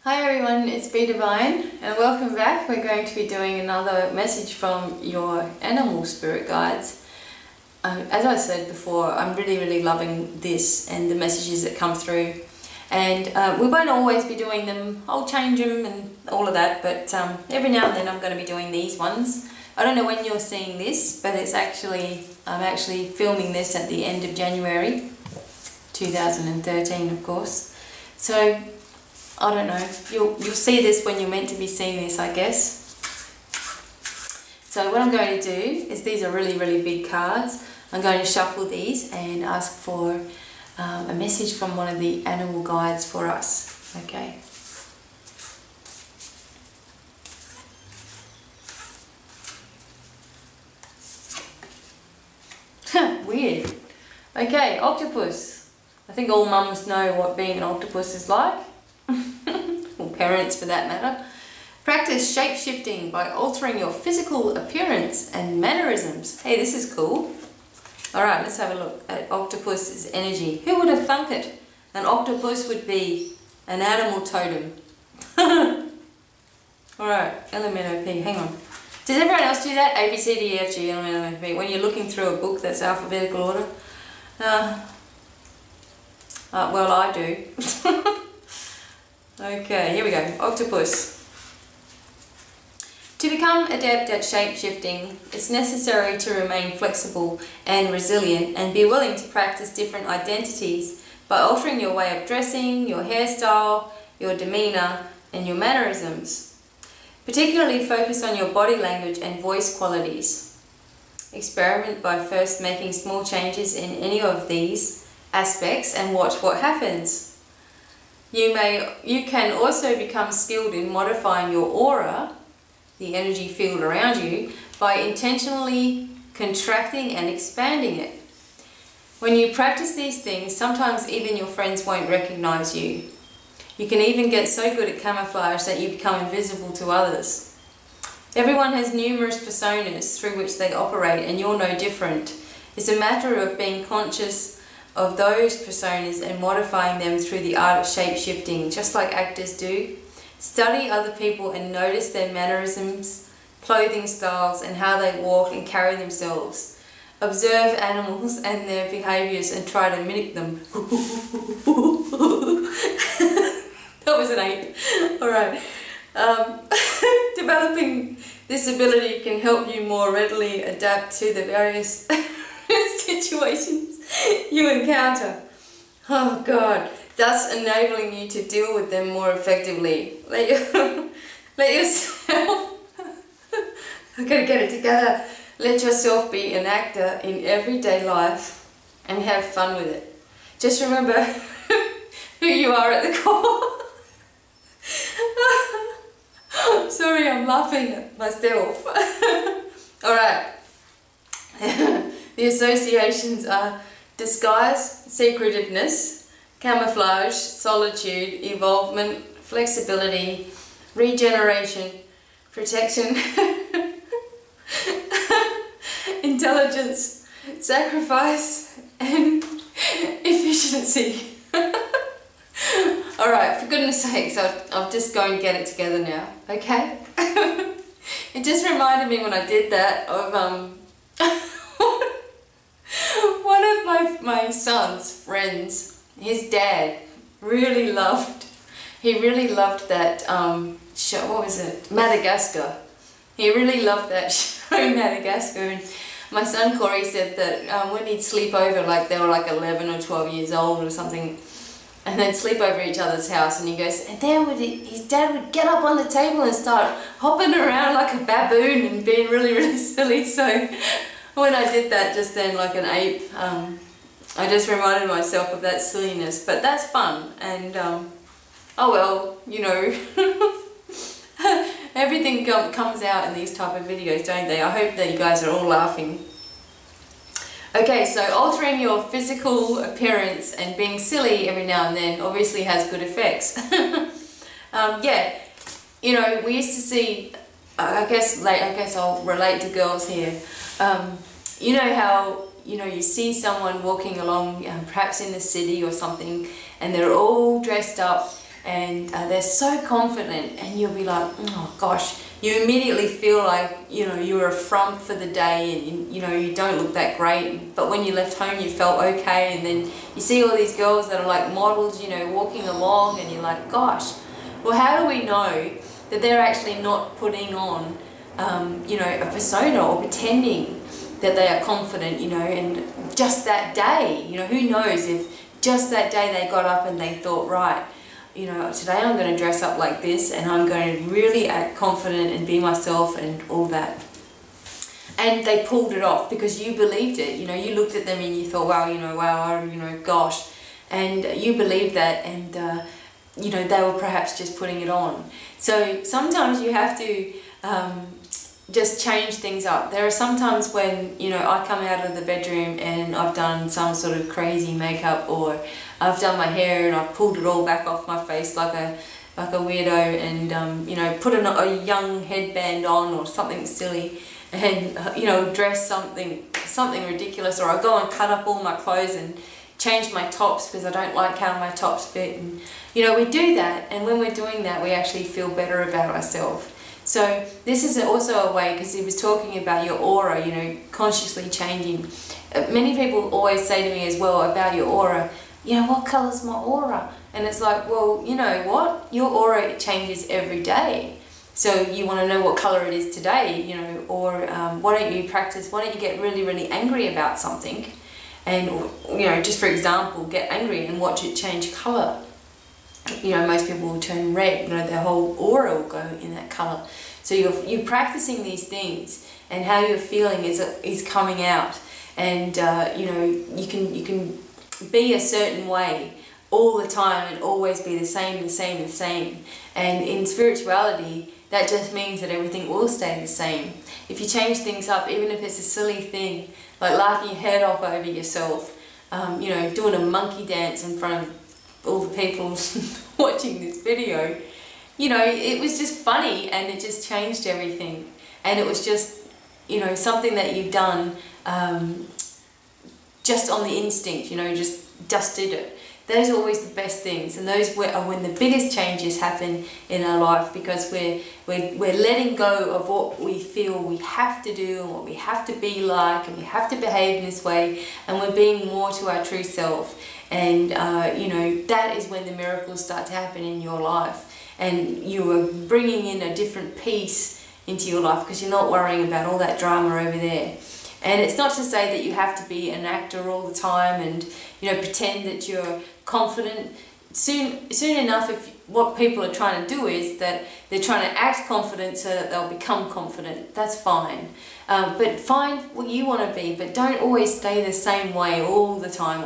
Hi everyone, it's BDEVINE and welcome back. We're going to be doing another message from your animal spirit guides. As I said before, I'm really loving this and the messages that come through, and we won't always be doing them. I'll change them and all of that, but every now and then I'm going to be doing these ones. I don't know when you're seeing this, but it's I'm actually filming this at the end of January 2013, of course. So I don't know, you'll see this when you're meant to be seeing this, I guess. So what I'm going to do is, these are really big cards. I'm going to shuffle these and ask for a message from one of the animal guides for us, okay? Weird. Okay, octopus. I think all mums know what being an octopus is like. Or parents for that matter. Practice shape-shifting by altering your physical appearance and mannerisms. Hey, this is cool. Alright, let's have a look at octopus's energy. Who would have thunk it? An octopus would be an animal totem. Alright, L-M-N-O-P, hang on. Does everyone else do that? A, B, C, D, E, F, G, L-M-N-O-P. When you're looking through a book that's alphabetical order? Well, I do. Okay, here we go. Octopus. To become adept at shape-shifting, it's necessary to remain flexible and resilient and be willing to practice different identities by altering your way of dressing, your hairstyle, your demeanour and your mannerisms. Particularly focus on your body language and voice qualities. Experiment by first making small changes in any of these aspects and watch what happens. You can also become skilled in modifying your aura, the energy field around you, by intentionally contracting and expanding it. When you practice these things, sometimes even your friends won't recognize you. You can even get so good at camouflage that you become invisible to others. Everyone has numerous personas through which they operate, and you're no different. It's a matter of being conscious of those personas and modifying them through the art of shape-shifting, just like actors do. Study other people and notice their mannerisms, clothing styles, and how they walk and carry themselves. Observe animals and their behaviours and try to mimic them. That was an 8. Alright. Developing this ability can help you more readily adapt to the various situations you encounter. Oh God, thus enabling you to deal with them more effectively. Let yourself I gotta get it together. Let yourself be an actor in everyday life and have fun with it. Just remember who you are at the core. Sorry, I'm laughing at myself. Alright. The associations are disguise, secretiveness, camouflage, solitude, evolvement, flexibility, regeneration, protection, intelligence, sacrifice, and efficiency. Alright, for goodness sakes, I'll just go and get it together now, okay? It just reminded me when I did that of one of my son's friends, his dad, really loved that show, what was it? Madagascar. He really loved that show, Madagascar, and my son Corey said that when he'd sleep over, like they were like 11 or 12 years old or something, and they'd sleep over each other's house, and he goes, and there his dad would get up on the table and start hopping around like a baboon and being really silly. So when I did that just then, like an ape, I just reminded myself of that silliness. But that's fun, and oh well, you know, everything comes out in these type of videos, don't they? I hope that you guys are all laughing. Okay, so altering your physical appearance and being silly every now and then obviously has good effects. Yeah, you know, we used to see, I guess I'll relate to girls here. You know how, you know, you see someone walking along, perhaps in the city or something, and they're all dressed up and they're so confident, and you'll be like, oh gosh, you immediately feel like, you know, you're a frump for the day, and you know, you don't look that great, but when you left home you felt okay. And then you see all these girls that are like models, you know, walking along, and you're like, gosh, well, how do we know that they're actually not putting on you know, a persona or pretending that they are confident, you know, and just that day, you know, who knows if just that day they got up and they thought, right, you know, today I'm going to dress up like this and I'm going to really act confident and be myself and all that. And they pulled it off because you believed it. You know, you looked at them and you thought, wow, you know, gosh. And you believed that, and, you know, they were perhaps just putting it on. So sometimes you have to just change things up. There are some times when, you know, I come out of the bedroom and I've done some sort of crazy makeup, or I've done my hair and I've pulled it all back off my face like a weirdo, and you know, put a young headband on or something silly, and you know, dress something ridiculous, or I go and cut up all my clothes and change my tops because I don't like how my tops fit. And you know, we do that, and when we're doing that we actually feel better about ourselves. So this is also a way, because he was talking about your aura, you know, consciously changing. Many people always say to me as well about your aura, you know, what colour's my aura? And it's like, well, you know what? Your aura changes every day. So you want to know what colour it is today, you know, or why don't you get really, really angry about something, and, you know, just for example, get angry and watch it change colour. You know, most people will turn red, you know, their whole aura will go in that colour. So you're practicing these things, and how you're feeling is coming out, and you know, you can be a certain way all the time and always be the same. And in spirituality, that just means that everything will stay the same. If you change things up, even if it's a silly thing, like laughing your head off over yourself, you know, doing a monkey dance in front of all the people watching this video, you know, it was just funny, and it just changed everything. And it was just, you know, something that you've done just on the instinct, you know, just did it. Those are always the best things, and those are when the biggest changes happen in our life, because we're letting go of what we feel we have to do and what we have to be like, and we have to behave in this way, and we're being more to our true self. And you know, that is when the miracles start to happen in your life, and you are bringing in a different peace into your life, because you're not worrying about all that drama over there. And it's not to say that you have to be an actor all the time and, you know, pretend that you're confident. Soon enough, if what people are trying to do is that they're trying to act confident so that they'll become confident, that's fine. But find what you want to be, but don't always stay the same way all the time.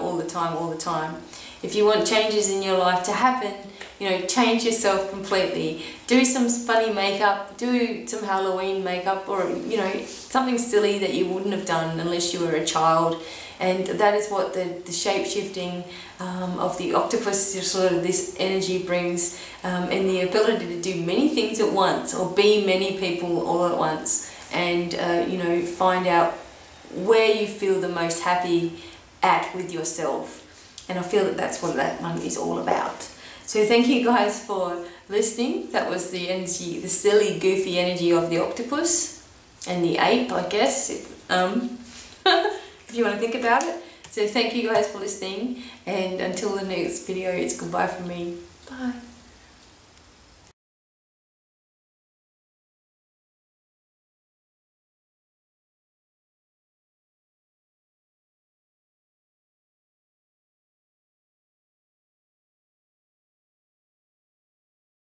If you want changes in your life to happen, you know, change yourself completely. Do some funny makeup, do some Halloween makeup, or, you know, something silly that you wouldn't have done unless you were a child. And that is what the shape-shifting of the octopus, sort of this energy brings, and the ability to do many things at once, or be many people all at once, and you know, find out where you feel the most happy at with yourself. And I feel that that's what that one is all about. So thank you guys for listening. That was the energy, the silly, goofy energy of the octopus and the ape, I guess, if you want to think about it. So thank you guys for listening, and until the next video, it's goodbye from me. Bye.